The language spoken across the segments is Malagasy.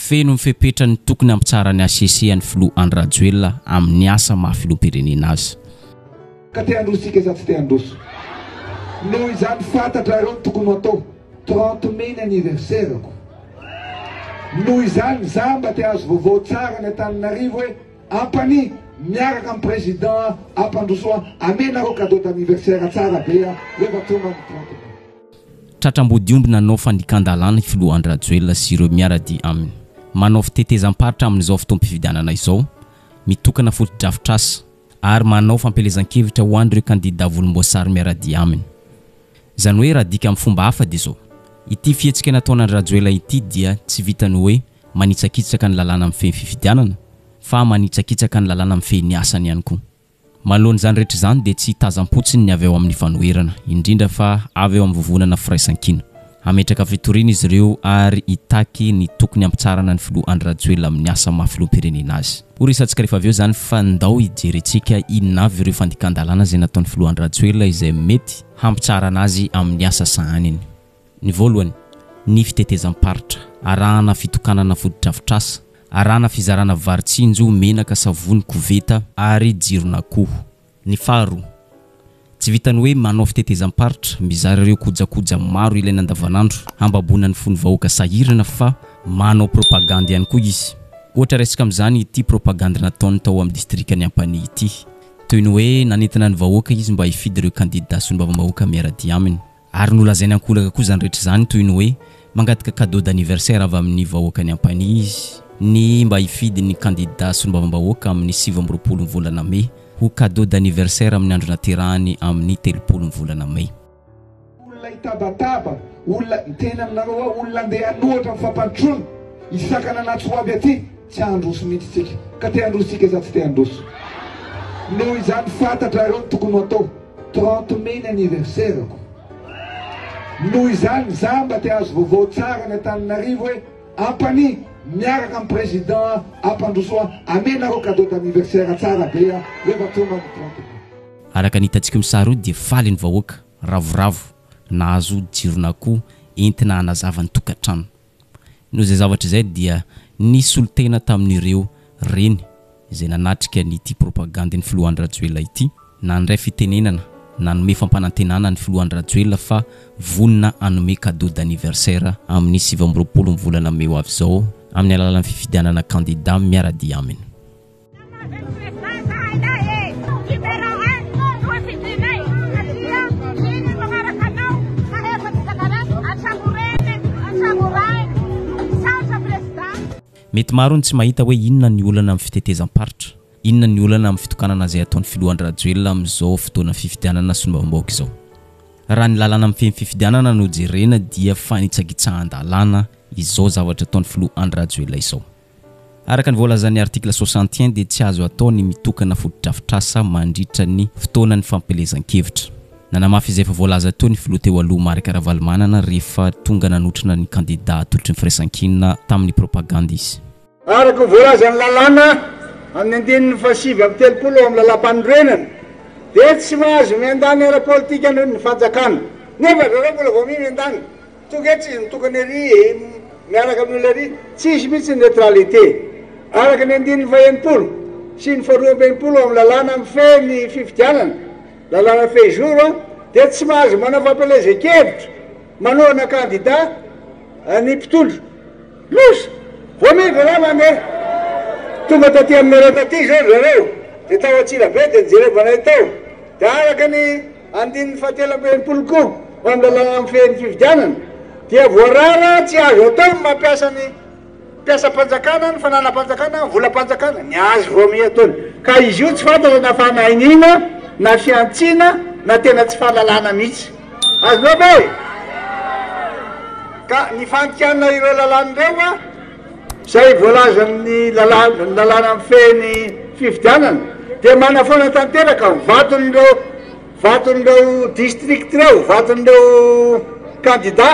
feno mifepetra ny tokony ampitsara ny ACC ny Filo Andry Rajoelina amin'ny asa mahafiloam-pirenena azy. Ka te handrosika za tsy te handroso. Noho izany fantatra ireo tokony atao 30 mai ny anniversaire-ko. Noho izany za mba te azo vaovao tsara ny Antananarivo hoe ampany miaraka amin'ny président ampandrosoa amenareo cadeau d'anniversaire tsara be rehefa tonga ny 30 mai. Tratram-body omby nanao fandikandalana Filo Andry Rajoelina sy ireo miarady aminy. Manao fitetezam-paritra amin'izao fotoam-pifidianana izao, mitokana foto-drafitr'asa ary manao fampelezan-kevitra ho an'ireo kandida volomboasary miarady aminy. Zany hoe raha dika amin'ny fomba hafa dia izao. Ity fihetsika nataon'Andry Rajoelina ity dia tsy vitany hoe manitsakitsaka ny lalàna amin'ny fehiny fifidianana, fa manitsakitsaka ny lalàna amin'ny fehiny asany ihany koa. Malohany zany rehetra zany dia tsy hitazam-potsiny ny avy ao amin'ny fanoherana, indrindra fa avy ao amin'ny vovonana firaisan-kina. Ametraka fitoriana izy ireo ary hitaky ny tokony ampitsarana ny Filo Andry Rajoelina amin'ny asa mahafiloam-pirenena azy. Horisantsika rehefa avy eo zany fa ndao hijerentsika inona avy ireo fandikandalana izay nataon'ny Filo Andry Rajoelina izay mety hampitsarana azy amin'ny asa sahaniny. Ny voalohany, ny fitetezam-paritra, arahana fitokanana foto-drafitr'asa, arahana fizarana varitsinjo, menaka, savony, koveta ary jiron'akoho. Ny faharoa, tsy vitany hoe manao fitetezam-paritra mizara ireo kojakoja maro ilaina andavanandro hambabona ny fon'ny vahoaka sahirana fa manao propagande ihany koa izy. Ohatra resaka amin'izany ity propagande nataony tao amin'ny distrikany Ampania ity, toy ny hoe nanentina ny vahoaka izy mba hifidy ireo kandida solombavam-bahoaka miarady aminy. Ary nolazainy ankolaka koa zany rehetra zany toy ny hoe mangataka cadeau d'anniversaire avy amin'ny vahoaka ny Ampania izy, ny mba hifidy ny kandida solombavam-bahoaka amin'ny 7 volana May ho cadeau d'anniversaire amin'ny andro naterahany amin'ny 3 volana May. Olona itabataba, olona tena aminareo olona andeha anohatra amin'ny fampantroana, isakana anaty ho avy aty, tsy handroso mihitsy tsika. Ka te handrosika za tsy te handroso. Noho izany fantatra ireo tokony atao 30 mai ny anniversaire-ko. Noho izany za mba te azo vaovao tsara ny Antananarivo hoe ampany miaraka amin'ny président ampandrosoa amenareo cadeau d'anniversaire tsara be rehefa tonga ny 30 mai. Araka ny hitantsika misary io dia faly ny vahoaka ravoravo nahazo jiron'akoho entina hanazava ny tokantrano. Noho izay zavatra izay dia nisy olo-tena tamin'ireo reny izay nanatrika nyity propagande ny Filo Andry Rajoelina ity, nandray fitenenana nanome fampanantenana ny Filo Andry Rajoelina fa vonina hanome cadeau d'anniversaire amin'ny 7 volana May ho avy izao amin'ny alalan'ny fifidianana kandida miarady aminy. Mety maro ny tsy mahita hoe inona ny olana amin'ny fitetezam-paritra, inona ny olana amin'ny fitokanana izay ataon'ny Filo Andry Rajoelina amin'izao fotoana fifidianana solombavam-bahoaka izao. Raha ny lalàna amin'ny fehiny fifidianana no jerena dia fanitsakitsahan-dalàna izao zavatra ataon'ny Filo Andry Rajoelina izao. Araka ny voalazan'ny article 61 dia tsy azo atao ny mitokana foto-drafitr'asa mandritra ny fotoana ny fampelezan-kevitra. Nanamafy izay efa voalaza teo ny Filo teo aloha Marc Ravalomanana rehefa tonga nanotrana ny kandida atolotry ny firaisan-kina tamin'ny propagande izy. Araka voalazan'ny lalàna amin'ny 9/7 amin'ny lalam-panorenana dia tsy mahazo miandany ara-politika ny fanjakana. Nefa zareo mbola vao miandany. Tonga tsy izy mitokana ery miaraka amin'olona ery, tsisy mihitsy ny neutralité. Araka ny 9/20 sy ny 12/20 amin'ny lalàna amin'ny fehiny fifidianana, lalàna fehiny jour dia tsy mahazo manao fampelezan-kevitra manohana kandida ny mpitondro. Losa vao midina mandeha tonga taty amin'ny rataty zao zareo dia tao Antsirabe dia nijerevana tao. Dia araka ny 9/20 koa amin'ny lalàna amin'ny fehiny fifidianana dia voarara tsy azo atao mampiasa ny mpiasa-panjakana, ny fanana-panjakana, vola-panjakana, ny azo vao miataony. Ka izy io tsy fantatra na fanahinina na fiantsina na tena tsy fahalalana mihitsy. Azonao be? Ka ny fantikanina ireo lalàn'ireo izay voalaza amin'ny lalàna amin'ny fehiny fifidianana dia manafoana tanteraka vaton'ireo district ireo, vaton'ireo kandida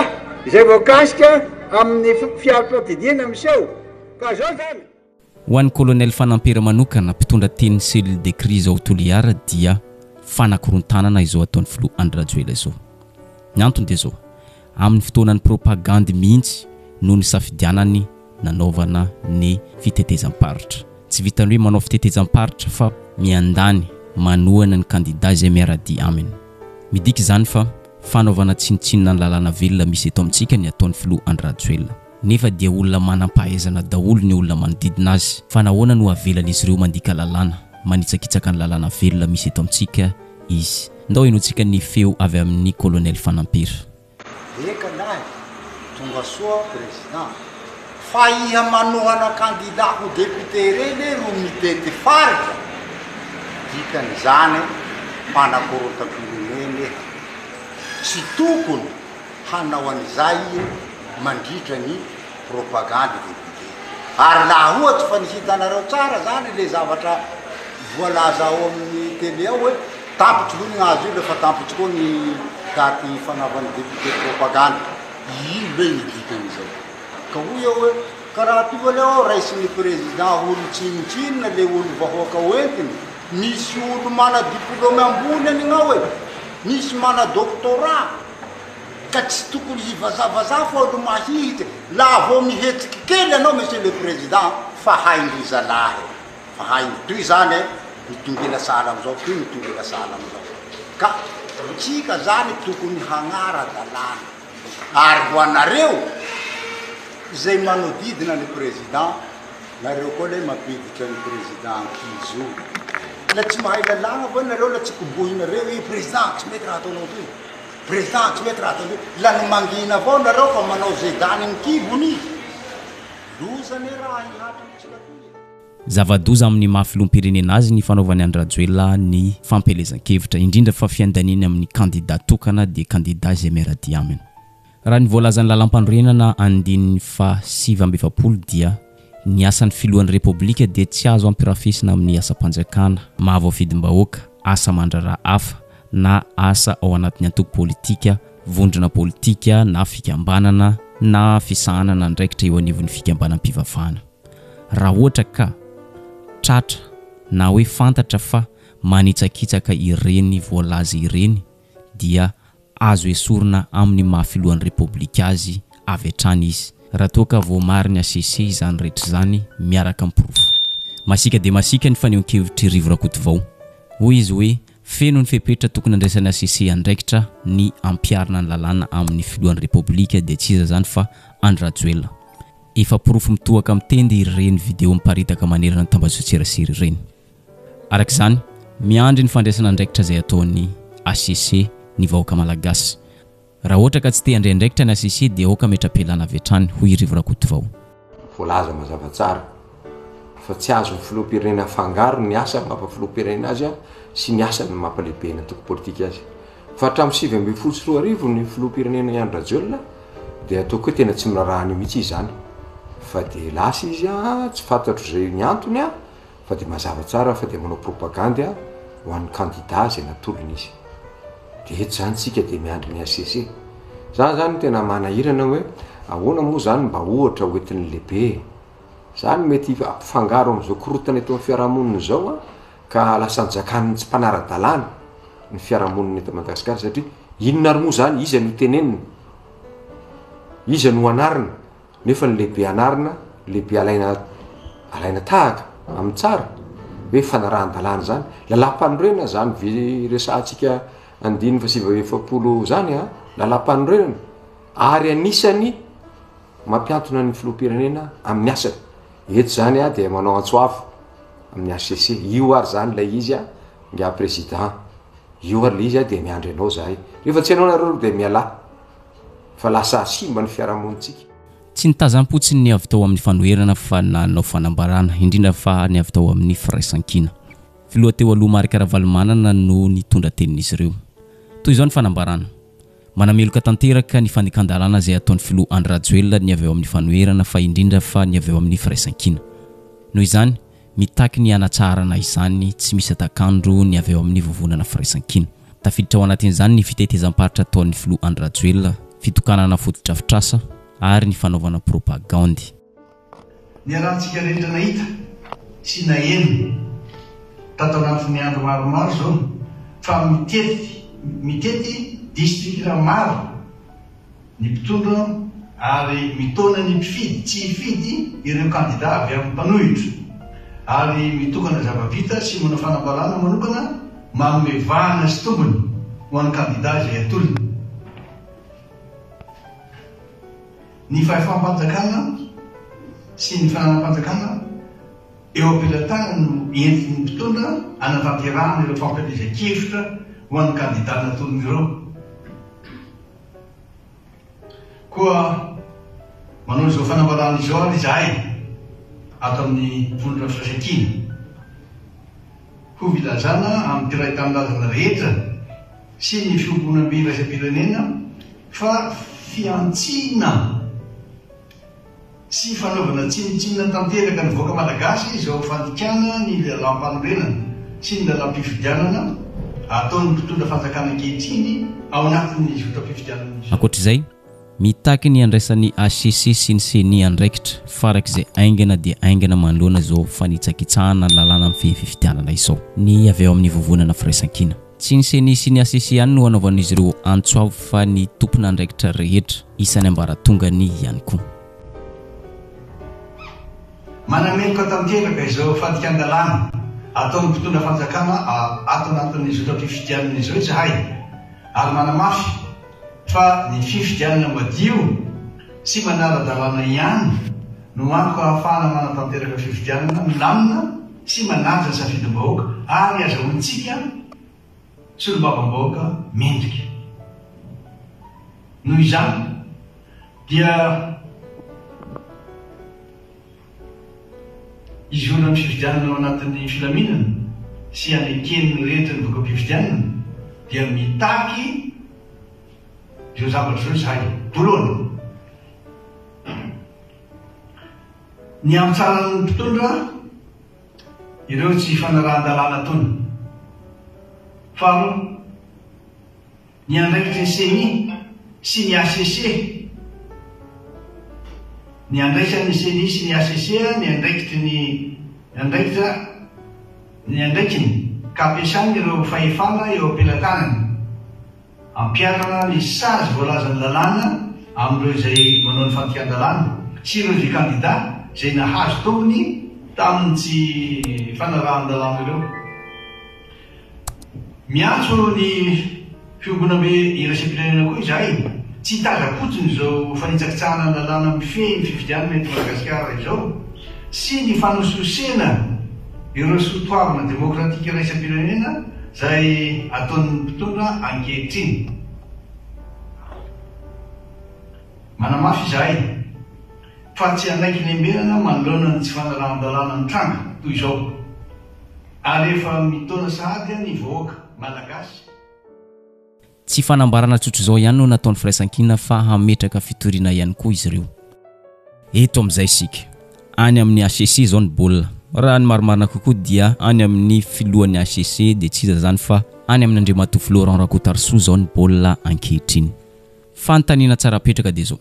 izay voakasika amin'ny fiara-pitidina miseho. Ka zao zany. Ho an'ny colonel Fanampera manokana mpitondra teny cellule de crise ao Toliara dia fanakorontanana izao ataon'ny Filo Andry Rajoelina izao. Ny antony dia izao, amin'ny fotoanan'ny propagande mihitsy no nisafidianany nanaovana ny fitetezam-paritra. Tsy vitany hoe manao fitetezam-paritra fa miandany manohana ny candidat izay miaradi aminy. Midika izany fa fanaovana tsinotsinona ny lalàna velona misy eto amintsika ny ataon'ny filoha Andry Rajoelina. Nefa dia olona manam-pahaizana daholo ny olona manodidina azy fa nahoana no avelan'izy ireo mandika lalàna manitsakitsaka ny lalàna velona misy eto amintsika izy. Ndao enotsika ny feo avy amin'ny colonel Fanampery. Eka lahy tonga soa président fa iha manohana candidat ho député reny ro mitety faritra dikan'izany manakorotam-pirenena tsy tokony hanao an'izay mandritra ny propagande député. Ary laha ohatsy fa nihitanareo tsara zany le zavatra voalaza ao amin'ny télé ao hoe tampitsy koa ny azo io lefa tampitsy koa ny daty fanaovan'ny député propagande. Ino le nidikan'izao ka hoy eo hoe karaha ty va le ao raisin'ny président olo tsinotsinona le olo vahoaka hoentiny. Misy olo mana diplôme ambony anignao e, misy mana doctorat ka tsy tokony hivazavaza fa olo mahity. Laha vao mihetsiky kely anao monsieur le président fa haindry zalahy fa haindry toy zany mitongela sala amizao toy mitongela sala amizao ka tsika zany tokony hagnara-dalàna. Ary ho anareo zay manodidina ny président nareo koa le mampiditra ny président ankizy io. La tsy mahay lalàna va nareo la tsy kobohinareo i président tsy mety raha ataonao toy, président tsy mety raha ataonao toy. La ny mangina avao nareo fa manao zay dany ny kibony lozany raha ihatranytsika toy. Zava-doza amin'ny mahafiloham-pirenena azy ny fanaovany Andry Rajoelina ny fampelezan-kevitra indrindra fa fiandaniny amin'ny candidat tokana dia candidat izay miaradi aminy. Raha ny voalazan'ny lalam-panorenana andininy fa 7 dia ny asan'ny filohan'ny repoblika dia tsy azo ampirafesina amin'ny asa-panjakana, mahavoafidim-bahoaka, asa mandraraha hafa na asa ao anatin'ny antoko politika, vondrona politika na fikambanana na fisahanana ndraikitra eo anivon'ny fikambanam-pivavahana. Raha ohatra ka tratra na hoe fantatra fa manitsakitsaka ireny voalaza ireny dia azo esorina amin'ny mahafilohan'ny repoblika azy avy hatrany izy. Raha toa ka vao mariny ACC izany rehetra izany miaraka amin'ny-porofo. Masika dia masika ny fanehoan-kevitry Rivo Rakotovao. Hoy izy hoe feno ny fepetra tokony andraisan'ny ACC andraikitra ny ampiarina ny lalàna amin'ny filohan'ny repoblika dia tsy iza zany fa Andry Rajoelina. Efa porofo mitohaka mitendy ireny video miparitaka manerana ny tambazoan-tserasera ireny. Araka izany miandry ny fandraisana andraikitra izay ataon'ny ACC ny vahoaka malagasy. Raha ohatra ka tsy te handray andraikitra ny ACC dia aoka metra-pialana avy hatrany hoy Rivo Rakotovao. Voalaza mazava tsara fa tsy azo ny filoham-pirenena fangaro ny asa mampafiloham-pirenena azy sy ny asa ny mampalehibe ny antoko politika azy. Fa hatramin'ny 7 ny filoham-pirenena Andry Rajoelina dia ataoko hoe tena tsy mirarahany mihitsy izany. Fa dia lasa izy tsy fantatro izay ny antony fa dia mazava tsara fa dia manao propagande ho an'ny candidat izay natolony izy. Dia eto zany tsika dia miandry ny ACC. Zany zany tena manahirana hoe ahoana moa zany mba ohatra hoentin'ny lehibe. Zany mety fangaro amin'izao korotana eto amin'ny fiarahamonina izao ka lasa nijakan'ny tsy mpanara-dalàna ny fiarahamonina eto Madagasikara satria inona ary moa zany iza no tenenina, iza no anarina nefa ny lehibe anarina, lehibe alaina tahaka amin'ny tsara hoe fanarahan-dalàna zany. Lalam-panorenana zany resahantsika 7 zany lalam-panorenana ary anisany mampiantona ny filoham-pirenena amin'ny asany. Eto zany dia manao antsoafo amin'ny ACC. Io ary zany lay izy nga président, io ary le izy dia miandry anao zahay. Rehefa tsy anao nareo dia miala fa lasa simba ny fiarahamonitsika. Tsy nitazam-potsiny ny avy tao amin'ny fanoherana fa nanao fanambarana indrindra fa ny avy tao amin'ny firaisan-kina. Filoha teo aloha Marc Ravalomanana no nitondra tenin'izy ireo. Toy izao ny fanambarana. Manameloka tanteraka ny fandekan-dalàna izay ataon'ny filoha Andry Rajoelina ny avy ao amin'ny fanoherana fa indrindra fa ny avy ao amin'ny firaisan-kina. Noho izany mitaky ny hanatsarana izany tsy misy atakandro ny avy ao amin'ny vovonana firaisan-kina. Tafiditra ao anatin'izany ny fitetezam-paritra ataon'ny filoha Andry Rajoelina, fitokanana foto-drafitrasa ary ny fanaovana propagandy. Ny arantsika rehetra nahita sy naheno tato anatin'ny andro maromaro zao fa mitety distrikta maro ny mpitondra ary mitona ny mpifidy tsy hifidy ireo kandida avy amin'ny mpanohitra, ary mitokana zava-vita sy manao fanambalana manokana manome vahana sy tombony ho an'ny kandida izay atolony. Ny fahefam-panjakana sy ny fananam-panjakana eo am-pelatana no entiny mpitondra anatanterahana ireo fampelezan-kevitra ho an'ny kandida natolony ireo. Koa manao izao fanambalana izao ary izahay ato amin'ny vondrona firaisan-kina ho vilazana amin'ny tiray tanindrazana rehetra sy ny fiomponam-be iraisam-pirenena fa fiantsina sy fanaovana tsinitsinina tanteraka ny voaka malagasy izao fandikana ny lalam-panorenana sy ny lalam-pifidianana ataon'ny mpitondra fanjakana ankehitriny ao anatin'ny zotam-pifidianana. Ankoatr'izay, mitaky ny andraisan'ny ACC sy ny CENI andraikitra farak'izay aingana dia aingana manoloana izao fanitsakitsahana lalàna amin'ny fifidianana izao. Ny avy eo amin'ny vovonana firaisan-kina. Tsy ny CENI sy ny ACC ihany no anaovan'izy ireo antsoavo fa ny tompona andraikitra rehetra isan'ny ambaratongany ihany koa. Manameloka tanteraka izao fadikan-dalàna ataon'ny mpitondra fanjakana ato anatin'ny zotam-pifidianana izao izahay, ary manamafy fa ny fifidianana madio sy manara-dalàna ihany no anko ahafahana manatanteraka fifidianana milamina sy manaja ny safidim-bahoaka ary azahoantsika solom-bavambahoaka mendrika. Noho izany dia izona amin'ny fifidianana ao anatin'ny filaminana sy anekeny rehetra ny voka-pifidianana dia mitaky izao zavatra izao izahay. Voalohany, ny amitsarany mpitondra ireo tsy fanarahan-dalàna tony. Faharoa, ny andraikitra ny CENI sy ny ACC, ny andraisan'ny CENI sy ny ACC ny andraikiny ka ampiasany ireo fahefana eo am-pelatanany ampiarana ny sazy voalazan'ny lalàna amin'ireo izay manao ny fandikan-dalàna sy ireo izay kandida izay nahazo tombony tamin'ny tsy fanarahan-dalàna ireo. Miantso ny fiomponam-be iraisam-pirenena koa izahay, tsy hitaza-potsiny izao fanitsakitsahana lalàna mifehy ny fifidianana eto Madagasikara izao sy ny fanososena ireo sotoavana demokratika iraisam-pirenena izay ataon'ny mpitondra ankehitriny. Manamafy izahay fa tsy hanaiky ny emberana manoloana ny tsy fanarahan-dalàna ny tranga toy izao, ary efa mitona sahady ny vahoaka malagasy. Tsy fanambarana tsotro izao ihany no nataon'ny firaisan-kina fa hametraka fitoriana ihany koa izy ireo. Eto amin'izay isika any amin'ny ACC zao ny baolina, raha ny marimarina kokoa dia any amin'ny filohan'ny ACC dia tsy iza zany fa any amin'ny Andriamatoa Florent Rakotarsou zao ny baolina ankehitriny. Fanontaniana tsara petraka dia zao,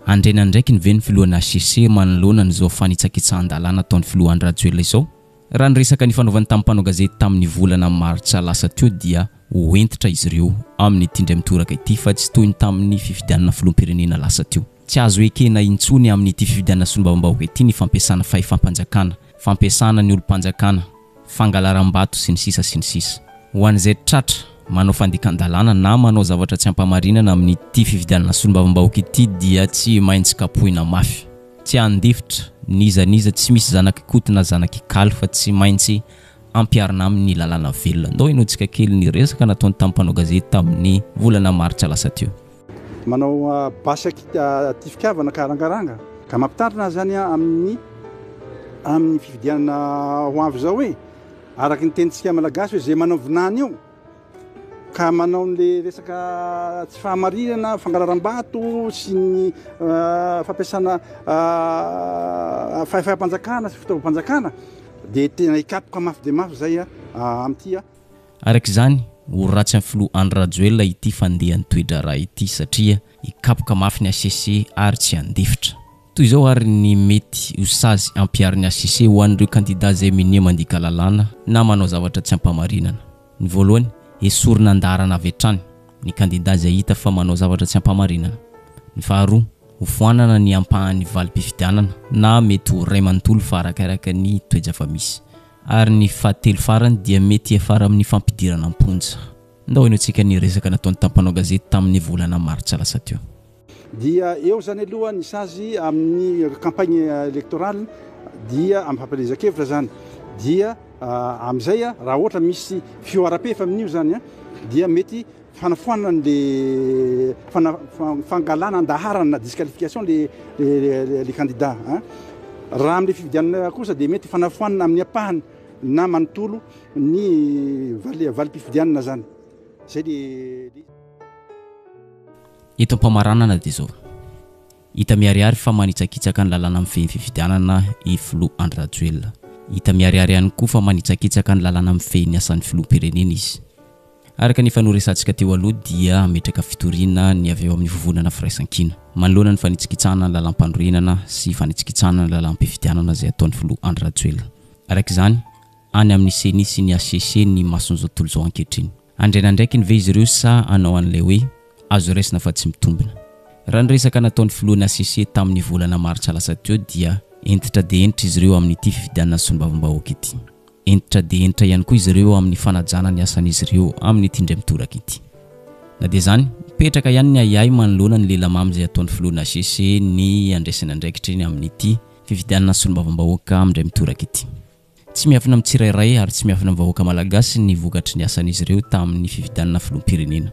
andrena ndraiky ny ve ny filohan'ny ACC manoloana n'izao fanitsakitsahan-dalàna ataon'ny filohan'ny Rajoelina izao? Raha ny resaka ny fanaovany tamin'ny mpanao gazety tamin'ny volana Martsa lasa teo dia hoentitra izy ireo amin'ny tindray mitoraka ity fa tsy toy ny tamin'ny fifidianana filoham-pirenena lasa teo. Tsy azo ekena intsony amin'ny ity fifidianana solombavam-bahoaka ity ny fampiasana fahefam-panjakana, fampiasana ny olo-panjakana, fangalaram-bato sy ny sisa sy ny sisa. Ho an'izay tratra manao fandikan-dalàna na manao zavatra tsy ampamarinana amin'ny ity fifidianana solombavam-bahoaka ity dia tsy maintsy kapohina mafy. Tsy andifitra niza tsy misy zanaky na zanaky kaly fa tsy maintsy ampiarina amin'ny lalàna velona. Ndao inoantsika kely ny resaka nataony tamin'ny mpanao gazety tamin'ny volana Martsa lasa teo. Manao basaky tifikaavana karangaranga ka mampitarina zany amin'ny fifidianana ho avy zao hoe araky ny tenitsika malagasy hoe zay manao vinany io ka manao le resaka tsy fahamarinana fangalaram-bato sy ny fampiasana fahefam-panjakana sy fitaovam-panjakana dia tena ikapoka mafy dia mafy zay amin'ity. Araka izany ho ratsy amin'ny filoha Andry Rajoelina ity fandehan'ny toedra raha ity satria ikapoka mafy ny ACC ary tsy andifitra. Toy izao ary ny mety ho sazy ampiarin'ny ACC ho an'ireo kandida izay minia mandika lalàna na manao zavatra tsy ampamarinana. Ny voalohany, esorina andarana avy hatrany ny kandida izay hita fa manao zavatra tsy ampamarinana. Ny faharoa, ho foanana ny ampahany valim-pifidianana na mety ho ray manontolo fa arakaraka ny toetra fa misy. Ary ny fahatelo farany dia mety afara amin'ny fampidirana amponja. Ndao ino antsika ny resaka nataon'ny tampanao gazety tamin'ny volana martsa lasa teo. Dia eo zany aloha ny sazy amin'ny campagne électorale dia amin'ny fampelezan-kevitra zany dia amin'izay raha ohatra misy fioara-pe fa amin'io zany dia mety fanafoanana le fangalana andaharana na disqualification les candidats raha amin'ny fifidianana kosa dia mety fanafoanana amin'ny apahany na manontolo ny valim-pifidianana zany. Zay le ito ampamaranana dia zao hita miariary fa manitsakitsaka ny lalàna amin'ny fifidianana i Filoha Andry Rajoelina. Hita miariary ihany koa fa manitsakitsaka ny lalàna amin'ny fehiny asan'ny filoham-pirenena izy. Araka ny fanoresantsika teo aloha dia ametraka fitoriana ny avy eo amin'ny vovonana firaisan-kina manoloana ny fanitsikitsahana ny lalam-pandroenana sy fanitsikitsahana ny lalam-pifidianana izay ataon'ny Filoha Andry Rajoelina. Araka izany any amin'ny CENI sy ny HCC ny mason'izao tontolo izao ankehitriny. Andrena ndraiky ny ve izy ireo sa anao an'ilay hoe azo raisina fa tsy mitombina. Raha ny resaka nataon'ny Filoha ny HCC tamin'ny volana martsa lasa teo dia entitra dia entitra izy ireo amin'ity fifidianana sy ny vavam-bahoaka ity. Entitra dia entitra ihany koa izy ireo amin'ny fanajana ny asan'izy ireo amin'ny tindray mitoraka ity. Na dia zany petraka ihany ny ayay manoloana ny lelamamy izay ataon'ny Filoha ny HCC ny andraisana andraikitra ny amin'ity fifidianana sy ny vavam-bahoaka amin'indray mitoraka ity. Tsy miafina amin'ny tsirairay ary tsy miafina amin'ny vahoaka malagasy ny vokatry ny asan'izy ireo tamin'ny fifidianana filoham-pirenena.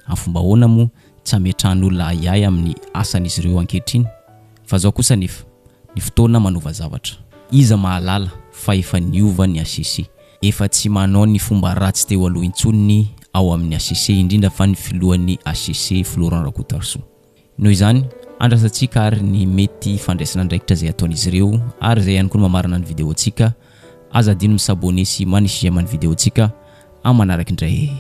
Amin'ny fomba ahoana moa tsy ametrahan'olona ayay amin'ny asan'izy ireo ankehitriny fa zao kosa nefa ny fotoana manova zavatra. Iza mahalala fa efa niova ny HCC. Efa tsy manao ny fomba ratsy teo aloha intsony ao amin'ny HCC indrindra fa ny filohan'ny HCC Florent Rakotarsou. Noho izany andrasantsika ary ny mety fandraisana andraikitra izay ataon'izy ireo ary izay ihany koa mamarana ny videontsika. Aza dino misabone sy manisy amin'ny videontsika amin'ny manaraka indray.